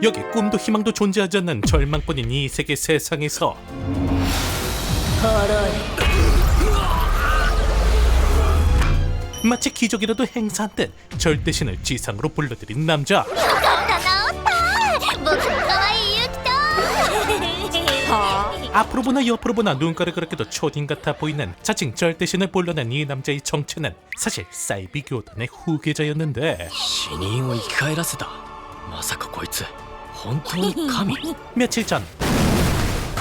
여기 꿈도 희망도 존재하지 않는 절망뿐인 이 세계 세상에서 마치 기적이라도 행사한 듯 절대신을 지상으로 불러들인 남자. 앞으로 보나 옆으로 보나 눈가를 그렇게도 초딩 같아 보이는 자칭 절대신을 불러낸 이 남자의 정체는 사실 사이비 교단의 후계자였는데 死人を生き返らせた。まさかこいつ本当に神？ 며칠 전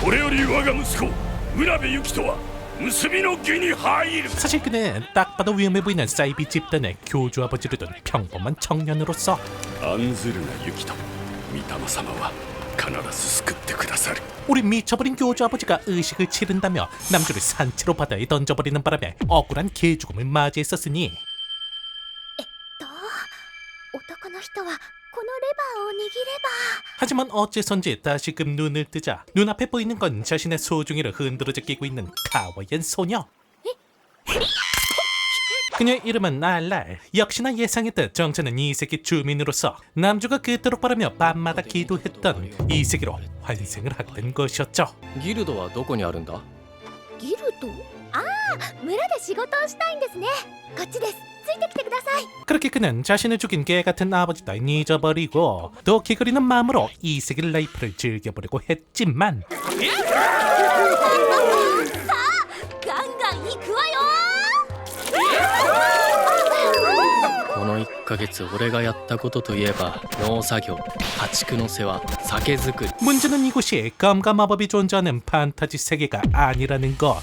これより我が息子浦部行人は結びの儀に入る。 사실 그는 딱 봐도 위험해 보이는 사이비 집단의 교주 아버지를 둔 평범한 청년으로서 案ずるな行人、御霊様は必ず救ってくださる。 우리 미쳐버린 교주 아버지가 의식을 치른다며 남주를 산채로 바다에 던져버리는 바람에 억울한 개죽음을 맞이했었으니 男の人はこのレバーを握れば 하지만 어째선지 다시금 눈을 뜨자 눈앞에 보이는 건 자신의 소중이를 흔들어져 끼고 있는 가와이한 소녀. 그녀의 이름은 알랄. 역시나 예상했듯 정체는 이 세계 주민으로서 남주가 그토록 바라며 밤마다 기도했던 이 세계로 환생을 하게 된 것이었죠. ギルドはどこにあるんだ？ギルド？ああ、村で仕事をしたいんですね。こっちです。ついてきてください。 그렇게 그는 자신을 죽인 개같은 아버지 따윈 잊어버리고 또 기거리는 마음으로 이 세계 라이프를 즐겨보려고 했지만 ガンガン行くわよ。この1ヶ月俺がやったことといえば農作業、家畜の世話、酒造り。 문제는 이곳이 검과 마법이 존재하는 판타지 세계가 아니라는 것.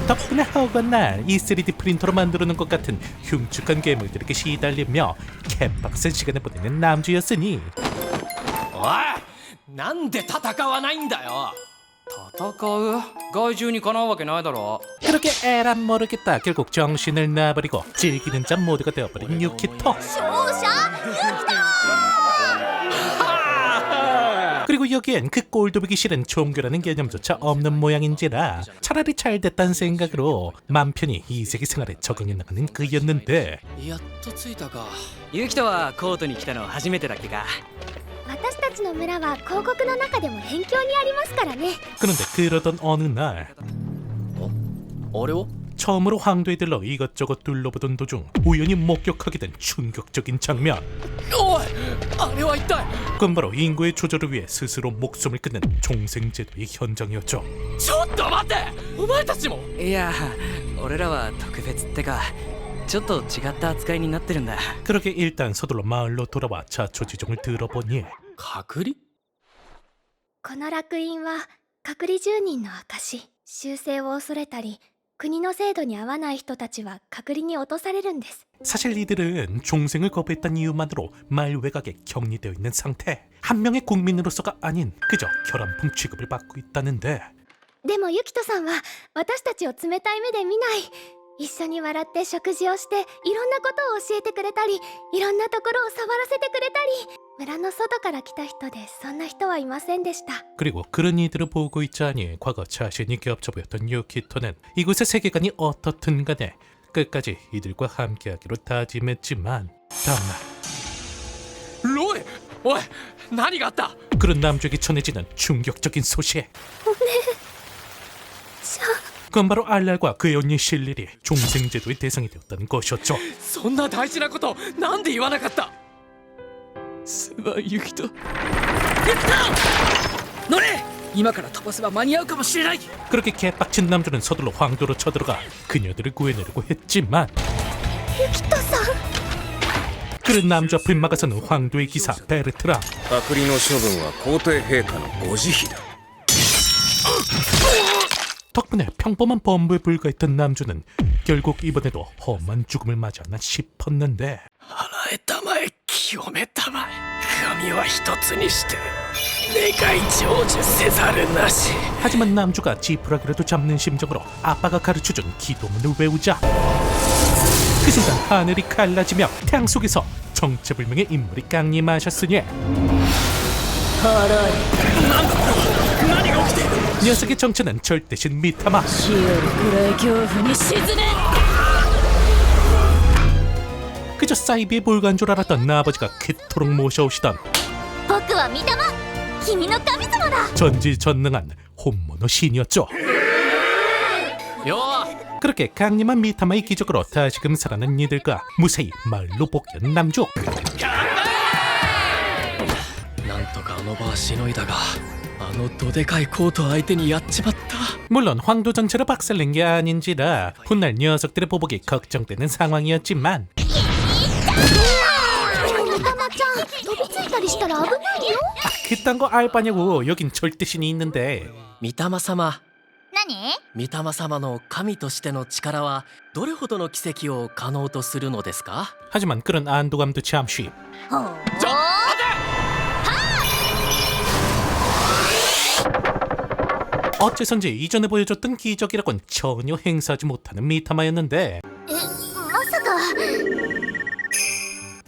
덕분에 허구한 날 이 3D 프린터로 만들어놓은 것 같은 흉측한 괴물들에게 시달리며 개빡센 시간을 보내는 남주였으니 おい、なんで戦わないんだよ。戦う？害獣にかなうわけないだろ。 그렇게 에란 모르겠다 결국 정신을 놔버리고 즐기는 자 모두가 되어버린 유키토. 勝者그리고 여기엔 그 꼴도 보기 싫은 종교라는 개념조차 없는 모양인지라 차라리 잘 됐다는 생각으로 맘 편히 이 세계 생활에 적응해 나가는 그였는데 やっと着いたか。ユキトはコートに来たの初めてだっけか。私たちの村は広告の中でも辺境にありますからね。 그런데 그러던 어느 날 あれは？ 처음으로 황도에 들러 이것저것 둘러보던 도중 우연히 목격하게 된 충격적인 장면. おい、あれは一体。 그건 바로 인구의 조절을 위해 스스로 목숨을 끊는 종생제도의 현장이었죠. ちょっと待って、お前たちも。いや、俺らは特別ってか、ちょっと違った扱いになってるんだ。 그렇게 일단 서둘러 마을로 돌아와 자초지종을 들어보니 隔離？この烙印は隔離住人の証。修正を恐れたり国の制度に合わない人たちは隔離に落とされるんです。 사실 이들은 종생을 거부했다는 이유만으로 마을 외곽에 격리되어 있는 상태. 한 명의 국민으로서가 아닌 그저 결함풍 취급을 받고 있다는데 でもユキトさんは私たちを冷たい目で見ない。一緒に笑って食事をしていろんなことを教えてくれたり、いろんなところを触らせてくれたり。村の外から来た人でそんな人はいませんでした。 그리고 그런 이들을 보고 있자니 과거 자신이 겹쳐 보였던 유키토는 이곳의 세계관이 어떻든 간에 끝까지 이들과 함께하기로 다짐했지만 다음날 ロイ、おい、何があった？ 그런 남주에게 전해지는 충격적인 소식. じゃ 그건 바로 알랄과 그의 언니 실릴이 종생제도의 대상이 되었다는 것이었죠. そんな大事なことなんで言わなかった？すまん、ユキト。乗れ！今から飛ばせば間に合うかもしれない。 그렇게 개빡친 남주는 서둘러 황도로 쳐들어가 그녀들을 구해내려고 했지만 ユキトさん。 그런 남주 앞을 막아서는 황도의 기사 베르트라. 隔離の処分は皇帝陛下のご慈悲だ。 덕분에 평범한 범부에 불과했던 남주는 결국 이번에도 험한 죽음을 맞이하나 싶었는데 払えたまえ、清めたまえ。神は一つにして願い成就せざるなし。 하지만 남주가 지푸라기라도 잡는 심정으로 아빠가 가르쳐준 기도문을 외우자 그 순간 하늘이 갈라지며 태양 속에서 정체불명의 인물이 강림하셨으니 何が起きている？ 녀석의 정체는 절대신 미타마. 日より暗い恐怖に沈め。 그저 사이비의 볼간 줄 알았던 아버지가 그토록 모셔오시던 僕は御霊君の神様だ 전지전능한 혼모노 신이었죠. 그렇게 강림한 미타마의 기적으로 다시금 살아난 이들과 무사히 마을로 복귀한 남주. なんとかあの場はしのいだがあのどでかいコート相手にやっちまった 물론 황도 전체를 박살낸 게 아닌지라 훗날 녀석들의 보복이 걱정되는 상황이었지만 御霊ちゃん飛びついたりしたら危ないよ 그딴 거 알 바냐고. 여긴 절대 신이 있는데. 御霊様何御霊様の神としての力はどれほどの奇跡を可能とするのですか 하지만 그런 안도감도 잠시. 어째선지 이전에 보여줬던 기적이라곤 전혀 행사하지 못하는 미타마였는데 まさか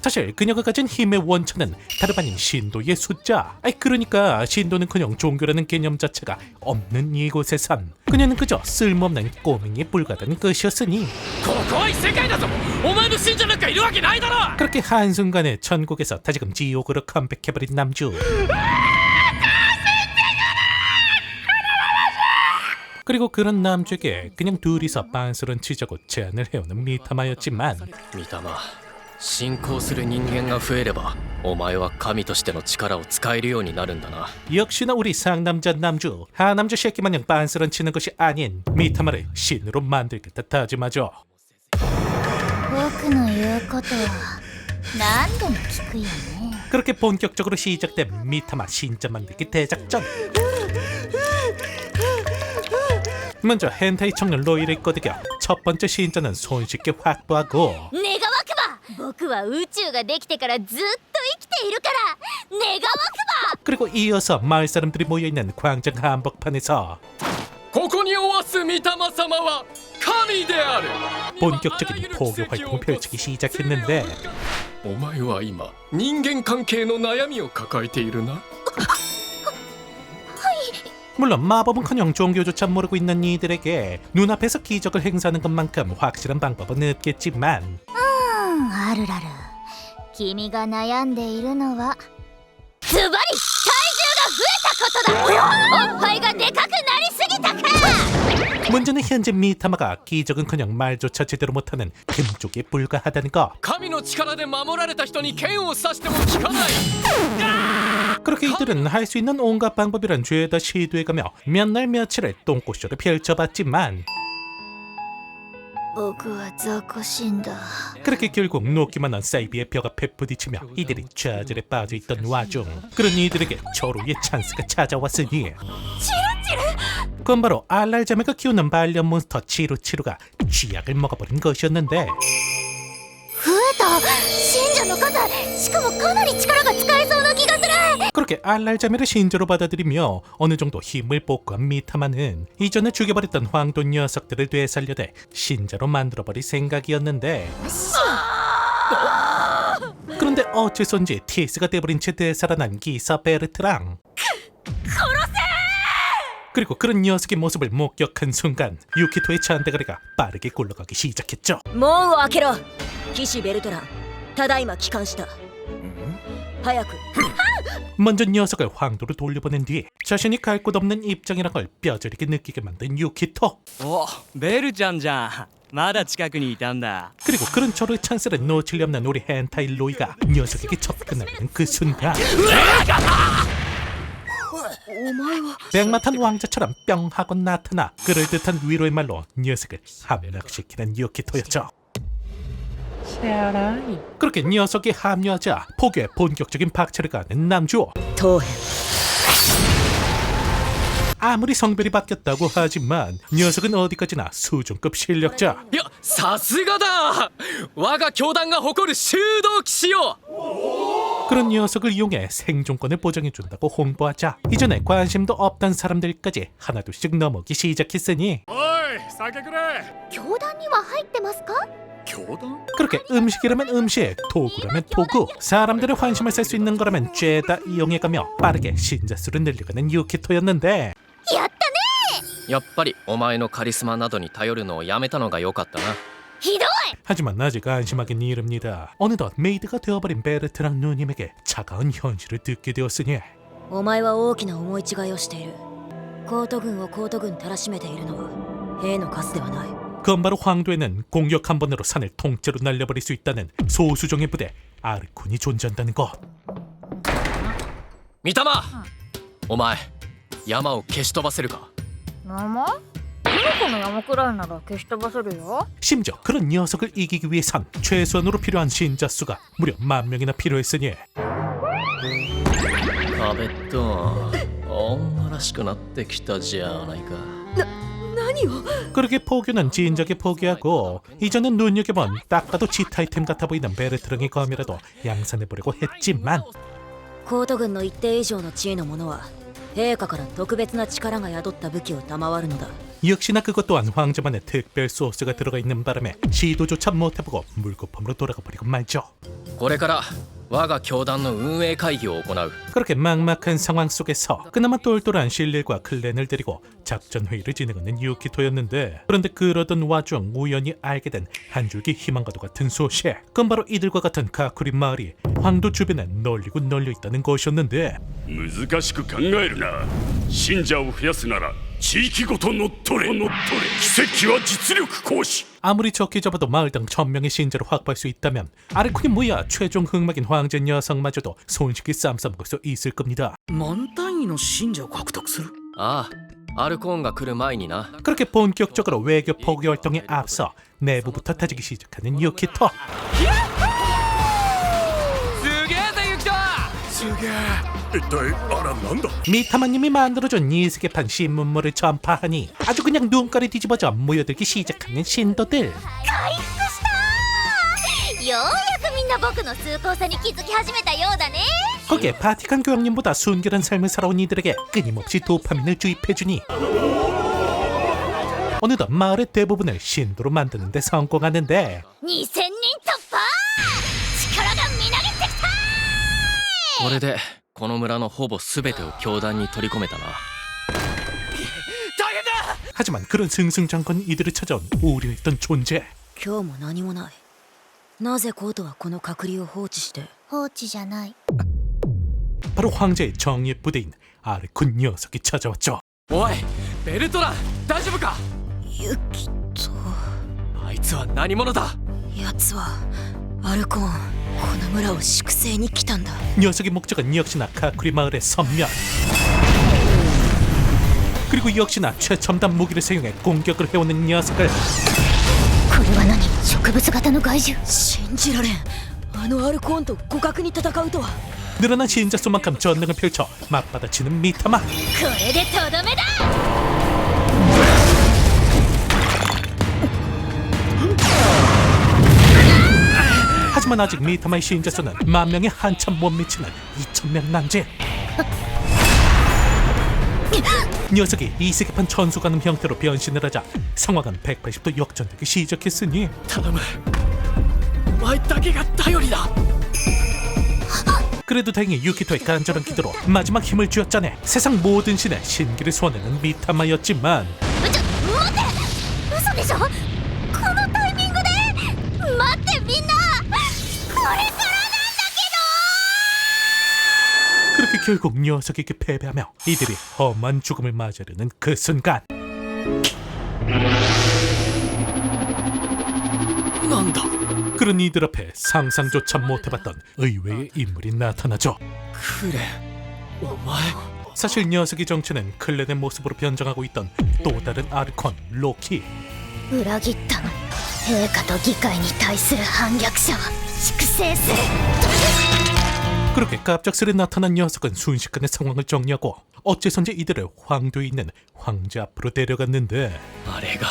사실 그녀가 가진 힘의 원천은 다름 아닌 신도의 숫자. 그러니까 신도는커녕 종교라는 개념 자체가 없는 이곳에선 그녀는 그저 쓸모없는 꼬맹이에 불과한 것이었으니 ここは異世界だぞお前の信者なんかいるわけないだろ 그렇게 한순간에 천국에서 다시금 지옥으로 컴백해버린 남주. 그리고 그런 남주에게 그냥 둘이서 빤스런 치자고 제안을 해오는 미타마였지만 御霊信仰する人間が増えればお前は神としての力を使えるようになるんだな 역시나 우리 상남자 남주, 하남자 새끼 마냥 빤스런 치는 것이 아닌 미타마를 신으로 만들겠다 다짐하죠. 僕の言うことは何度も聞くよね 그렇게 본격적으로 시작된 미타마 신자 만들기 대작전. 먼저 헨타이 청년 로이를 꺼내겨 첫 번째 신자는 손쉽게 확보하고 願わくば僕は宇宙ができてからずっと生きているから願わくば 그리고 이어서 마을 사람들이 모여있는 광장 한복판에서 ここにおわす御霊様は神である 본격적인 포교 활동을 펼치기 시작했는데 お前は今人間関係の悩みを抱えているな 물론 마법은커녕 종교조차 모르고 있는 이들에게 눈앞에서 기적을 행사하는 것만큼 확실한 방법은 없겠지만 あるらる君が悩んでいるのはズバリ体重が増えたことだおっぱいがでかくなりすぎたか 문제는 현재 미타마가 기적은커녕 말조차 제대로 못하는 금쪽에 불과하다는 거. 神の力で守られた人に剣を刺しても効かない 그렇게 이들은 할 수 있는 온갖 방법이란 죄다 시도해가며 몇 날 며칠을 똥꼬쇼를 펼쳐봤지만 僕は雑魚死んだ 그렇게 결국 녹기만 한 사이비의 벽 앞에 부딪히며 이들이 좌절에 빠져있던 와중 그런 이들에게 절호의 찬스가 찾아왔으니 그건 바로 알랄자메가 키우는 반려 몬스터 치루치루가 쥐약을 먹어버린 것이었는데 増えた信者の数しかもかなり力が使えそうな気がする 그렇게 알랄자메를 신조로 받아들이며 어느 정도 힘을 복구한 미타마는 이전에 죽여버렸던 황도 녀석들을 되살려대 신자로 만들어버릴 생각이었는데 그런데 어째선지 TS가 돼버린 채 되살아난 기사 베르트랑 그리고 그런 녀석의 모습을 목격한 순간 유키토의 잔대가리가 빠르게 굴러가기 시작했죠. 門を開けろ騎士ベルトランただいま帰還した早く 먼저 녀석을 황도로 돌려보낸 뒤 자신이 갈 곳 없는 입장이란 걸 뼈저리게 느끼게 만든 유키토. おベルちゃんじゃんまだ近くにいたんだ 그리고 그런 절호의 찬스를 놓칠 리 없는 우리 헨타이 로이가 녀석에게 접근하는 그 순간 백마탄 왕자처럼 뿅 하고 나타나 그럴듯한 위로의 말로 녀석을 함락시키는 유키토였죠. 그렇게 녀석이 합류하자 포교에 본격적인 박차를 가는 남주. 当編 아무리 성별이 바뀌었다고 하지만 녀석은 어디까지나 수준급 실력자. いやさすがだ我が教団が誇る修道騎士よ 그런 녀석을 이용해 생존권을 보장해준다고 홍보하자 이전에 관심도 없던 사람들까지 하나둘씩 넘어오기 시작했으니 おい酒くれ教団には入ってますか 教団 그렇게 음식이라면 음식, 도구라면 도구, 사람들의 환심을 살 수 있는 거라면 죄다 이용해가며 빠르게 신자 수를 늘려가는 유키토였는데 やったねやっぱりお前のカリスマなどに頼るのをやめたのが良かったなひどい 하지만 아직 안심하긴 이릅니다. 어느덧 메이드가 되어버린 베르트랑 누님에게 차가운 현실을 듣게 되었으니 お前は大きな思い違いをしている。コート軍をコート軍たらしめているのは兵の数ではない。 그건 바로 황도에는 공격 한 번으로 산을 통째로 날려버릴 수 있다는 소수정의 부대 아르콘이 존재한다는 것. 三玉お前山を消し飛ばせるか山？キノコの山くらいなら消し飛ばせるよ。 심지어 그런 녀석을 이기기 위해선 최소한으로 필요한 신자 수가 무려 10,000명이나 필요했으니 壁と女らしくなってきたじゃないか 何を 그렇게 포기는 진작에 포기하고 이제는 눈여겨본 딱 봐도 지트 아이템 같아 보이는 베르트랑의 검이라도 양산해보려고 했지만 コート軍の一定以上の地位の者は陛下から特別な力が宿った武器を賜るのだ。 역시나 그것 또한 황제만의 특별 소스가 들어가 있는 바람에 시도조차 못해보고 물거품으로 돌아가 버리고 말죠. これから我が教団の運営会議を行う 그렇게 막막한 상황 속에서 그나마 똘똘한 신릴과 클랜을 데리고 작전 회의를 진행하는 유키토였는데 그런데 그러던 와중 우연히 알게 된 한 줄기 희망과도 같은 소식. 그건 바로 이들과 같은 가쿠린 마을이 황도 주변에 널리고 널려 있다는 것이었는데 難しく考えるな信者を増やすなら地域ごと乗っ取れ奇跡は実力行使 아무리 적게 잡아도 마을당 1000명의 신자를 확보할 수 있다면 아르콘이 뭐야 최종 흑막인 황제 녀석마저도 손쉽게 쌈싸먹을 수 있을 겁니다. 万単位の信者を獲得する。ああアルコーンが来る前にな 그렇게 본격적으로 외교 포기 활동에 앞서 내부부터 다지기 시작하는 유키토. すげえぜユキトすげえ一体あらなんだ 미타마님이 만들어준 이세계판 신문물을 전파하니 아주 그냥 눈깔이 뒤집어져 모여들기 시작하는 신도들. ようやくみんな僕の崇高さに気づき始めたようだね 거기에 바티칸 교황님보다 순결한 삶을 살아온 이들에게 끊임없이 도파민을 주입해주니 어느덧 마을의 대부분을 신도로 만드는 데 성공하는데 2000人突破力がみなぎってきたこれでこの村のほぼ全てを教団に取り込めたな 하지만 그런 승승장구한 이들을 찾아온 우려했던 존재. 今日も何もない。なぜコートはこの隔離を放置して。放置じゃない 바로 황제의 정예 부대인 아르콘 녀석이 찾아왔죠. おいベルトラン大丈夫かユキト。あいつは何者だ奴はアルコーン。この村を粛清に来たんだ。 녀석의 목적은 역시나 가쿠리 마을의 선멸. 그리고 역시나 최첨단 무기를 사용해 공격을 해오는 녀석을 これは何植物型の害獣信じられん。あのアルコーンと互角に戦うとは。 늘어난 신자 수만큼 전능을 펼쳐 맞받아치는 미타마. これでとどめだ 하지만 아직 미타마의 신자 수는 10,000명에 한참 못 미치는 2,000명 남짓. 녀석이 이세계판 천수가는 형태로 변신을 하자 상황은 180도 역전되기 시작했으니 頼むお前だけが頼りだ 그래도 다행히 유키토의 간절한 기도로 마지막 힘을 쥐어짜내 세상 모든 신의 신기를 소환하는 미타마였지만 待って嘘でしょこのタイミングで待ってみんなこれからなんだけど 그렇게 결국 녀석에게 패배하며 이들이 험한 죽음을 맞이하려는 그 순간 なんだ 그런 이들 앞에 상상조차 못해봤던 의외의 인물이 나타나죠. クレお前 사실 녀석의 정체는 클랜의 모습으로 변장하고 있던 또 다른 아르콘 로키. 裏切ったの陛下と議会に対する反逆者は粛清する 그렇게 갑작스레 나타난 녀석은 순식간에 상황을 정리하고 어째선지 이들을 황도에 있는 황제 앞으로 데려갔는데 あれが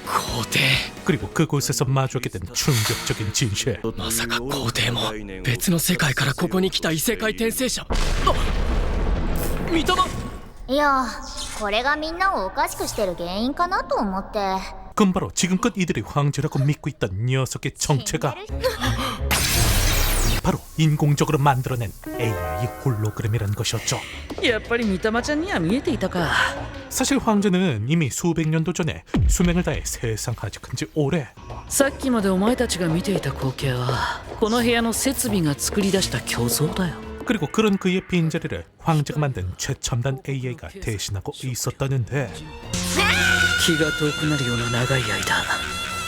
皇帝 그리고 그곳에서 마주하게 된 충격적인 진실. まさか皇帝も別の世界からここに来た異世界転生者あ三笘いやこれがみんなをおかしくしてる原因かなと思って 그건 바로 지금껏 이들이 황제라고 믿고 있던 녀석의 정체가 바로 인공적으로 만들어낸 AI 홀로그램이란 것이었죠. やっぱり三玉ちゃんには見えていたか。 사실 황제는 이미 수백 년도 전에 수명을 다해 세상 하직한 지 오래. さっきまでお前たちが見ていた光景はこの部屋の設備が作り出した虚像だよ。 그리고 그런 그의 빈자리를 황제가 만든 최첨단 AI가 대신하고 있었다는데 気が遠くなるような長い間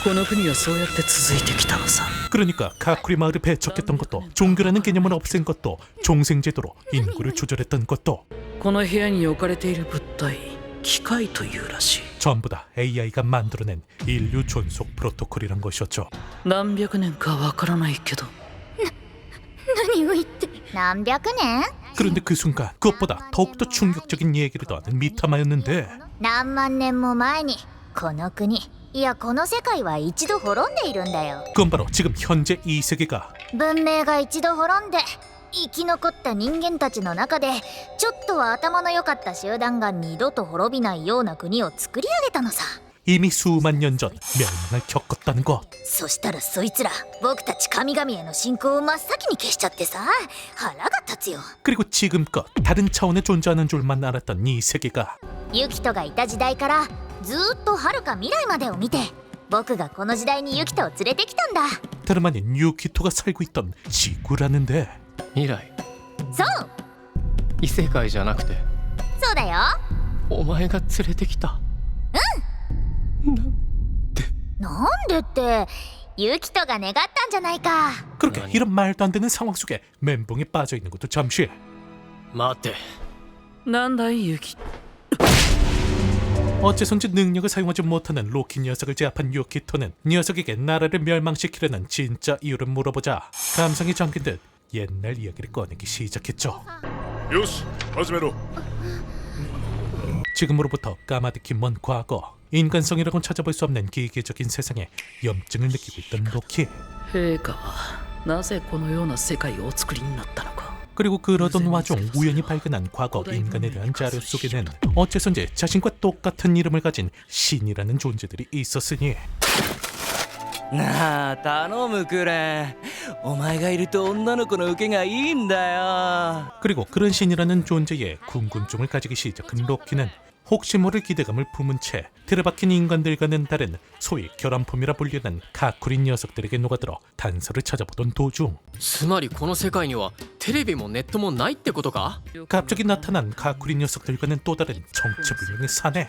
この国はそうやって続いてきたのさ。 그러니까 가쿠리 마을을 배척했던 것도 종교라는 개념을 없앤 것도 종생제도로 인구를 조절했던 것도 この部屋に置かれている物体機械というらしい。 전부 다 AI가 만들어낸 인류 존속 프로토콜이란 것이었죠. 何百年かわからないけど何を言って何百年 그런데 그 순간 그것보다 더욱더 충격적인 얘기를 더하는 미타마였는데 何万年も前にこの国いやこの世界は一度滅んでいるんだよ。 그건 바로 지금 현재 이 세계가 文明が一度滅んで生き残った人間たちの中でちょっとは頭の良かった集団が二度と滅びないような国を作り上げたのさ。 이미 수만 년 전 멸망을 겪었다는 것. そしたらそいつら僕たち神々への信仰を真っ先に消しちゃってさ腹が立つよ。 그리고 지금껏 다른 차원에 존재하는 줄만 알았던 이 세계가 ユキトがいた時代からずーっと遥か未来までを見て僕がこの時代にユキトを連れてきたんだ。 다름 아닌 유키토가 살고 있던 지구라는데 未来そう、異世界じゃなくてそうだよ。お前が連れてきた。なんでってユキトが願ったんじゃないか。 그렇게 이런 말도 안 되는 상황 속에 멘붕에 빠져 있는 것도 잠시. 待て。なんだいユキ。 어째선지 능력을 사용하지 못하는 로키 녀석을 제압한 유키토는 녀석에게 나라를 멸망시키려는 진짜 이유를 물어보자 감성이 잠긴 듯 옛날 이야기를 꺼내기 시작했죠. よし始めろ。 지금으로부터 까마득히 먼 과거, 인간성이라고는 찾아볼 수 없는 기계적인 세상에 염증을 느끼고 있던 로키. 陛下はなぜこのような世界をお作りになったのか。 그리고 그러던 와중 우연히 발견한 과거 인간에 대한 자료 속에는 어째선지 자신과 똑같은 이름을 가진 신이라는 존재들이 있었으니 なあ頼むくれ。お前がいると女の子の受けがいいんだよ。 그리고 그런 신이라는 존재에 궁금증을 가지기 시작한 로키는 혹시 모를 기대감을 품은 채 들어박힌 인간들과는 다른 소위 결함품이라 불리는 가쿠린 녀석들에게 녹아들어 단서를 찾아보던 도중 つまりこの世界にはテレビもネットもないってことか？ 갑자기 나타난 가쿠린 녀석들과는 또 다른 정체불명의 사내.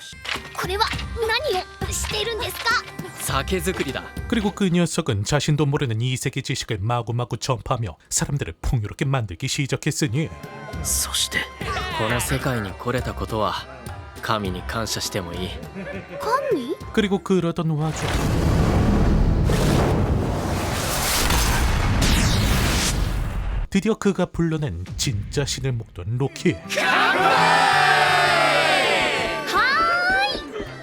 これは何をしているんですか？酒造りだ。 그리고 그 녀석은 자신도 모르는 이세계 지식을 마구마구 전파하며 사람들을 풍요롭게 만들기 시작했으니 そしてこの世界に来れたことは神に感謝してもいい。神？ 그리고 그러던 와중 드디어 그가 불러낸 진짜 신을 목도한 로키.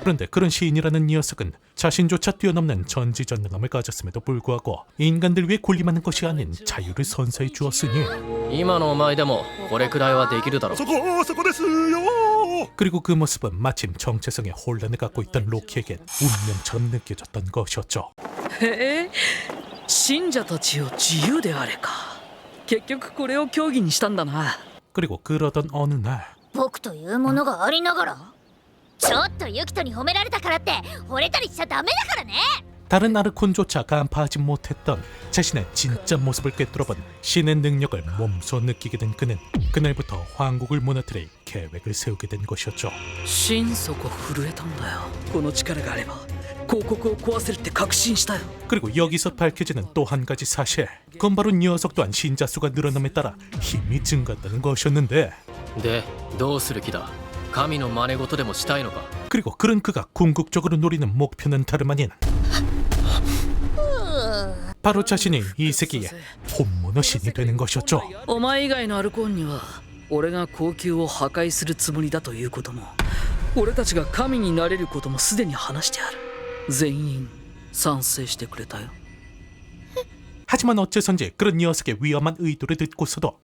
그런데 그런 시인이라는 녀석은 자신조차 뛰어넘는 전지전능함을 가졌음에도 불구하고 인간들 위해 군림하는 것이 아닌 자유를 선사해 주었으니 今のお前でもこれくらいはできるだろ。 그리고 그 모습은 마침 정체성에 혼란을 갖고 있던 로키에겐 운명처럼 느껴졌던 것이었죠. へえ信者たちを自由であれか。結局これを競技にしたんだな。 그리고 그러던 어느 날 僕というものがありながらちょっとユキトに褒められたからって惚れたりしちゃダメだからね。 다른 아르콘조차 간파하지 못했던 자신의 진짜 모습을 꿰뚫어본 신의 능력을 몸소 느끼게 된 그는 그날부터 왕국을 무너뜨릴 계획을 세우게 된 것이었죠. 心底震えたんだよ。この力があれば広告を壊せるって確信したよ。 그리고 여기서 밝혀지는 또 한 가지 사실, 그건 바로 녀석 또한 신자 수가 늘어남에 따라 힘이 증가한다는 것이었는데 でどうする気だ？神の真似事でもしたいのか？ 그리고 그런 그가 궁극적으로 노리는 목표는 다름 아닌 바로 자신이 이 세계의 본物신이 되는 것이었죠. お前以外のアルコーンには俺が高級を破壊するつもりだということも俺たちが神になれることもすでに話してある。全員賛成してくれたよ。 하지만 어째선지 그런 녀석의 위험한 의도를 듣고서도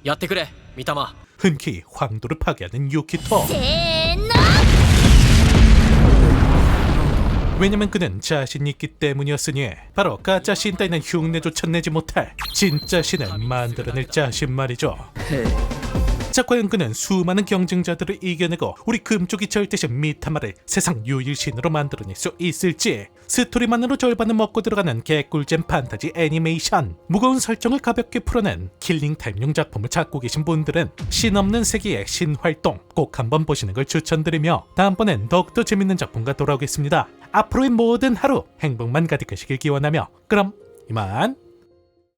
やってくれ御霊。 흔쾌히 황도를 파괴하는 유키토. せーの 왜냐면 그는 자신이 있기 때문이었으니 바로 가짜 신 따위는 흉내조차 내지 못할 진짜 신을 만들어낼 자신 말이죠. 자, 과연 그는 수많은 경쟁자들을 이겨내고 우리 금쪽이 절대신 미타마를 세상 유일신으로 만들어낼 수 있을지. 스토리만으로 절반은 먹고 들어가는 개꿀잼 판타지 애니메이션. 무거운 설정을 가볍게 풀어낸 킬링타임용 작품을 찾고 계신 분들은 신 없는 세계의 신활동 꼭 한번 보시는 걸 추천드리며 다음번엔 더욱더 재밌는 작품과 돌아오겠습니다. 앞으로의 모든 하루 행복만 가득하시길 기원하며 그럼 이만.